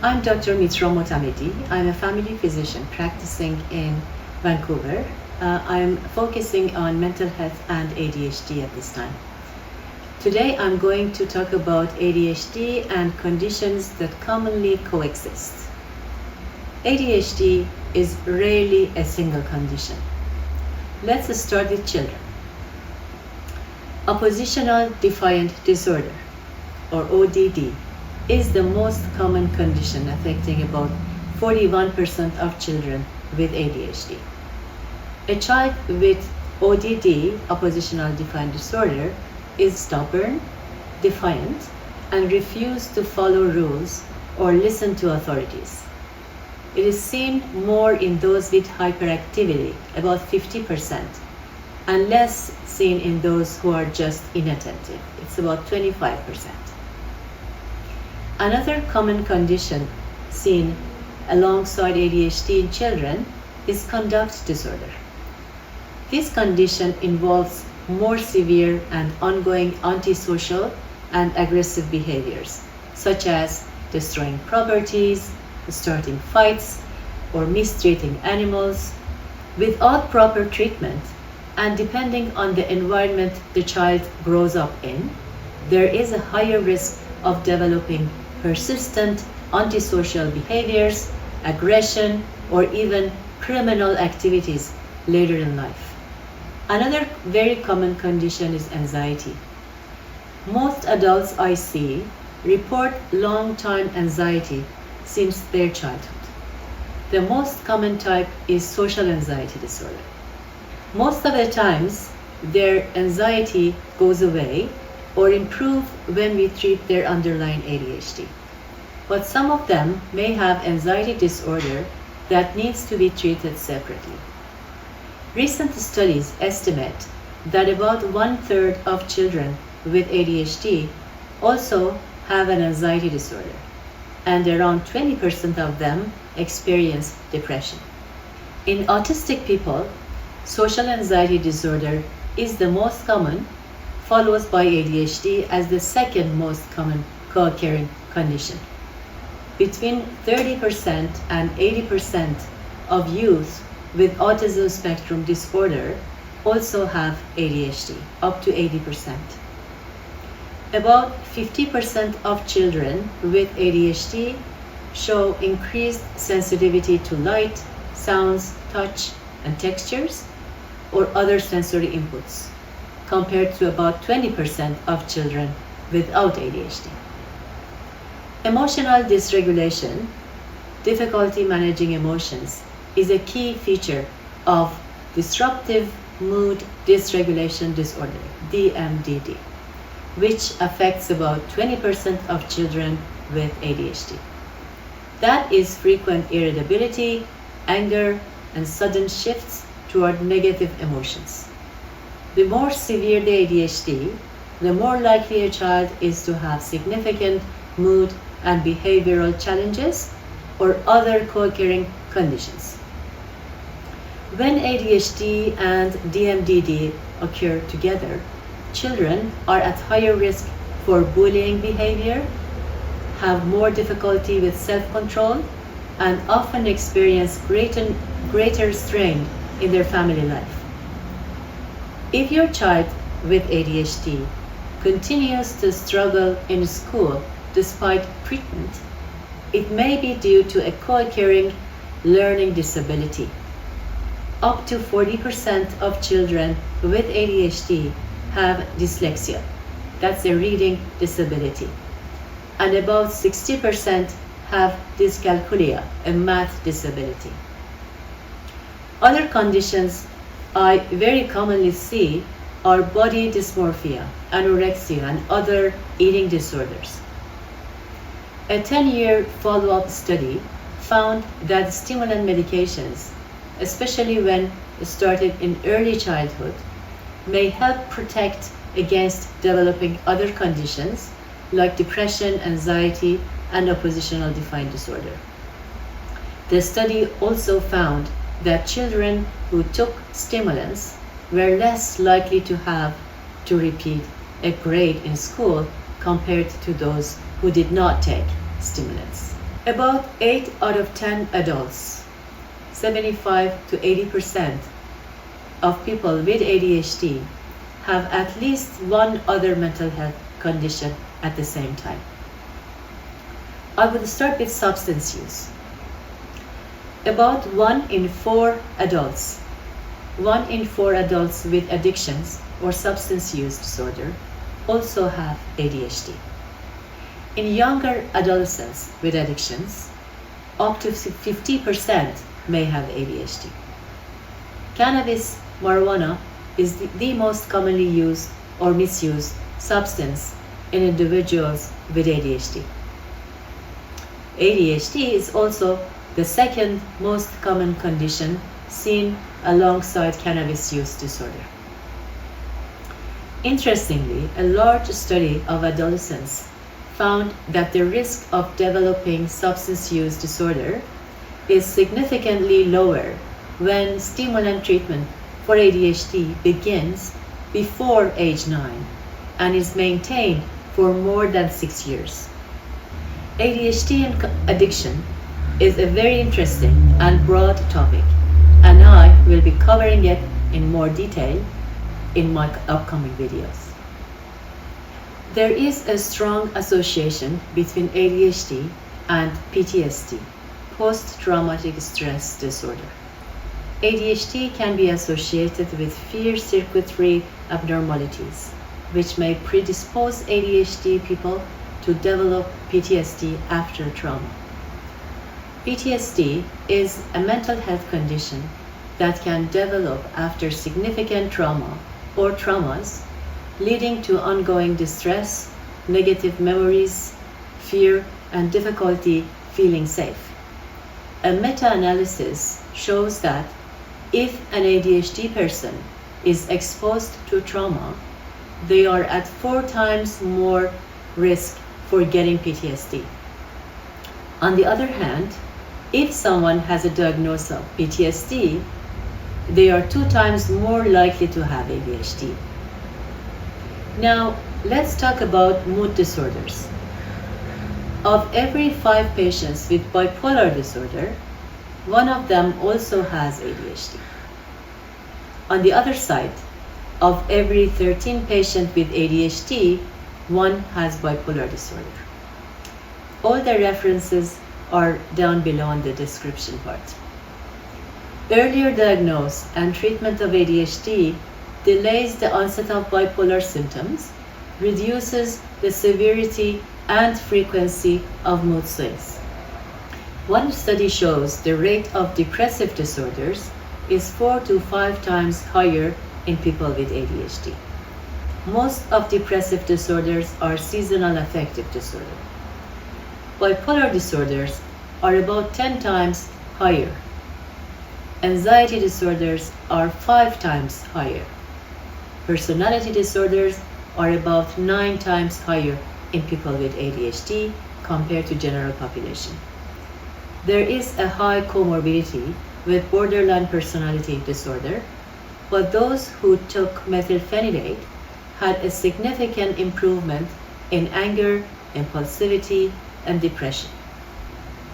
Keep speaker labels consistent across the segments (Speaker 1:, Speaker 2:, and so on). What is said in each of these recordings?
Speaker 1: I'm Dr. Mitra Motamedi. I'm a family physician practicing in Vancouver. I'm focusing on mental health and ADHD at this time. Today I'm going to talk about ADHD and conditions that commonly coexist. ADHD is rarely a single condition. Let's start with children. Oppositional defiant disorder, or ODD, is the most common condition affecting about 41% of children with ADHD. A child with ODD, oppositional defiant disorder, is stubborn, defiant, and refuses to follow rules or listen to authorities. It is seen more in those with hyperactivity, about 50%, and less seen in those who are just inattentive. It's about 25%. Another common condition seen alongside ADHD in children is conduct disorder. This condition involves more severe and ongoing antisocial and aggressive behaviors, such as destroying properties, starting fights, or mistreating animals. Without proper treatment, and depending on the environment the child grows up in, there is a higher risk of developing persistent antisocial behaviors, aggression, or even criminal activities later in life. Another very common condition is anxiety. Most adults I see report long-time anxiety since their childhood. The most common type is social anxiety disorder. Most of the times, their anxiety goes away or improve when we treat their underlying ADHD. But some of them may have anxiety disorder that needs to be treated separately. Recent studies estimate that about 1/3 of children with ADHD also have an anxiety disorder, and around 20% of them experience depression. In autistic people, social anxiety disorder is the most common, followed by ADHD as the second most common co-occurring condition. Between 30% and 80% of youth with autism spectrum disorder also have ADHD, up to 80%. About 50% of children with ADHD show increased sensitivity to light, sounds, touch, and textures, or other sensory inputs, compared to about 20% of children without ADHD. Emotional dysregulation, difficulty managing emotions, is a key feature of disruptive mood dysregulation disorder, DMDD, which affects about 20% of children with ADHD. That is frequent irritability, anger, and sudden shifts toward negative emotions. The more severe the ADHD, the more likely a child is to have significant mood and behavioral challenges or other co-occurring conditions. When ADHD and DMDD occur together, children are at higher risk for bullying behavior, have more difficulty with self-control, and often experience greater strain in their family life. If your child with ADHD continues to struggle in school despite treatment, it may be due to a co-occurring learning disability. Up to 40% of children with ADHD have dyslexia, that's a reading disability, and about 60% have dyscalculia, a math disability. Other conditions I very commonly see are body dysmorphia, anorexia, and other eating disorders. A 10-year follow-up study found that stimulant medications, especially when started in early childhood, may help protect against developing other conditions like depression, anxiety, and oppositional defiant disorder. The study also found that children who took stimulants were less likely to have to repeat a grade in school compared to those who did not take stimulants. About 8 out of 10 adults, 75 to 80% of people with ADHD have at least one other mental health condition at the same time. I will start with substance use. About 1 in 4 adults with addictions or substance use disorder also have ADHD. In younger adolescents with addictions, up to 50% may have ADHD. Cannabis, marijuana, is the most commonly used or misused substance in individuals with ADHD. ADHD is also the second most common condition seen alongside cannabis use disorder. Interestingly, a large study of adolescents found that the risk of developing substance use disorder is significantly lower when stimulant treatment for ADHD begins before age 9 and is maintained for more than 6 years. ADHD and addiction is a very interesting and broad topic, and I will be covering it in more detail in my upcoming videos. There is a strong association between ADHD and PTSD, post-traumatic stress disorder. ADHD can be associated with fear circuitry abnormalities, which may predispose ADHD people to develop PTSD after trauma. PTSD is a mental health condition that can develop after significant trauma or traumas, leading to ongoing distress, negative memories, fear, and difficulty feeling safe. A meta-analysis shows that if an ADHD person is exposed to trauma, they are at 4 times more risk for getting PTSD. On the other hand, if someone has a diagnosis of PTSD, they are 2 times more likely to have ADHD. Now, let's talk about mood disorders. Of every 5 patients with bipolar disorder, 1 of them also has ADHD. On the other side, of every 13 patients with ADHD, 1 has bipolar disorder. All the references are down below in the description part. Earlier diagnosis and treatment of ADHD delays the onset of bipolar symptoms, reduces the severity and frequency of mood swings. One study shows the rate of depressive disorders is 4 to 5 times higher in people with ADHD. Most of depressive disorders are seasonal affective disorder. Bipolar disorders are about 10 times higher. Anxiety disorders are 5 times higher. Personality disorders are about 9 times higher in people with ADHD compared to general population. There is a high comorbidity with borderline personality disorder, but those who took methylphenidate had a significant improvement in anger, impulsivity, and depression.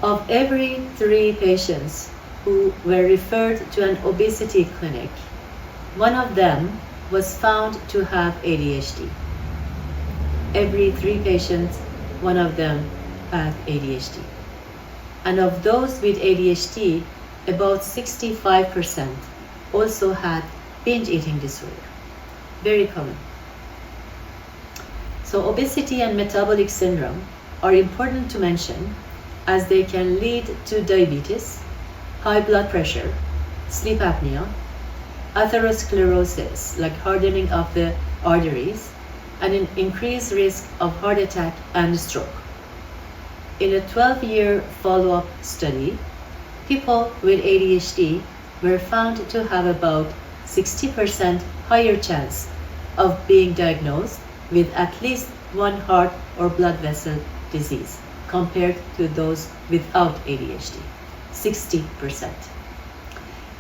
Speaker 1: Of every 3 patients who were referred to an obesity clinic, 1 of them was found to have ADHD. Every 3 patients, 1 of them had ADHD. And of those with ADHD, about 65% also had binge eating disorder. Very common. So obesity and metabolic syndrome are important to mention as they can lead to diabetes, high blood pressure, sleep apnea, atherosclerosis, like hardening of the arteries, and an increased risk of heart attack and stroke. In a 12-year follow-up study, people with ADHD were found to have about 60% higher chance of being diagnosed with at least 1 heart or blood vessel disease compared to those without ADHD. 60%.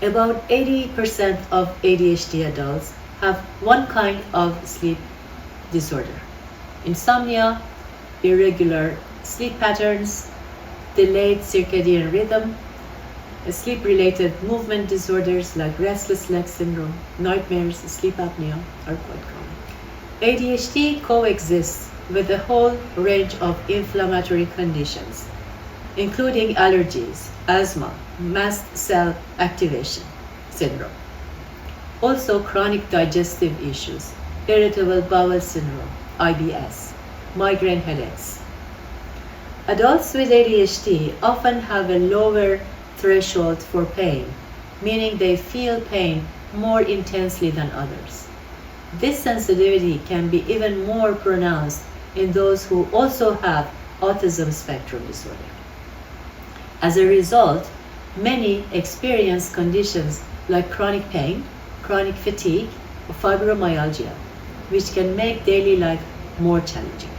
Speaker 1: About 80% of ADHD adults have one kind of sleep disorder: insomnia, irregular sleep patterns, delayed circadian rhythm, sleep-related movement disorders like restless leg syndrome, nightmares, sleep apnea are quite common. ADHD coexists with a whole range of inflammatory conditions, including allergies, asthma, mast cell activation syndrome. Also chronic digestive issues, irritable bowel syndrome, IBS, migraine headaches. Adults with ADHD often have a lower threshold for pain, meaning they feel pain more intensely than others. This sensitivity can be even more pronounced in those who also have autism spectrum disorder. As a result, many experience conditions like chronic pain, chronic fatigue, or fibromyalgia, which can make daily life more challenging.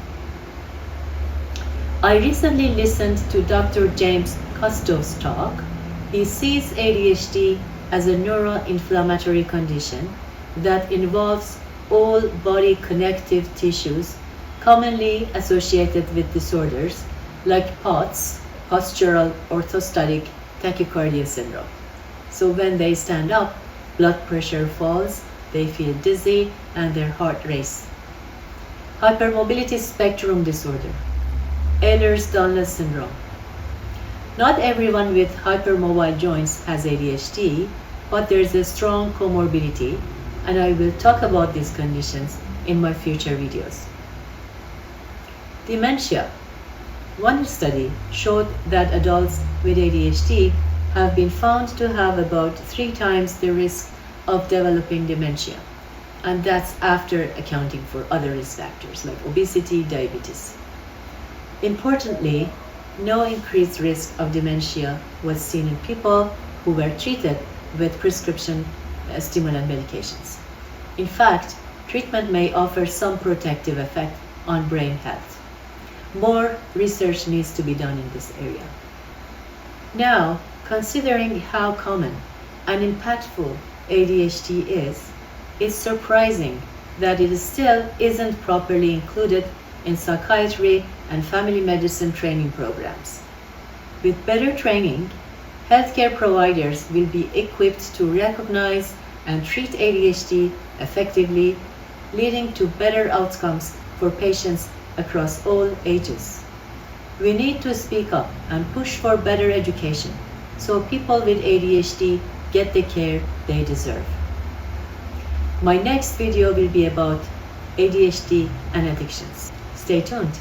Speaker 1: I recently listened to Dr. James Costow's talk. He sees ADHD as a neuroinflammatory condition that involves all body connective tissues commonly associated with disorders like POTS, postural orthostatic tachycardia syndrome. So when they stand up, blood pressure falls, they feel dizzy, and their heart races. Hypermobility spectrum disorder, Ehlers-Danlos syndrome. Not everyone with hypermobile joints has ADHD, but there's a strong comorbidity, and I will talk about these conditions in my future videos. Dementia. One study showed that adults with ADHD have been found to have about 3 times the risk of developing dementia, and that's after accounting for other risk factors like obesity, diabetes. Importantly, no increased risk of dementia was seen in people who were treated with prescription stimulant medications. In fact, treatment may offer some protective effect on brain health. More research needs to be done in this area. Now, considering how common and impactful ADHD is, it's surprising that it still isn't properly included in psychiatry and family medicine training programs. With better training, healthcare providers will be equipped to recognize and treat ADHD effectively, leading to better outcomes for patients across all ages. We need to speak up and push for better education so people with ADHD get the care they deserve. My next video will be about ADHD and addictions. Stay tuned.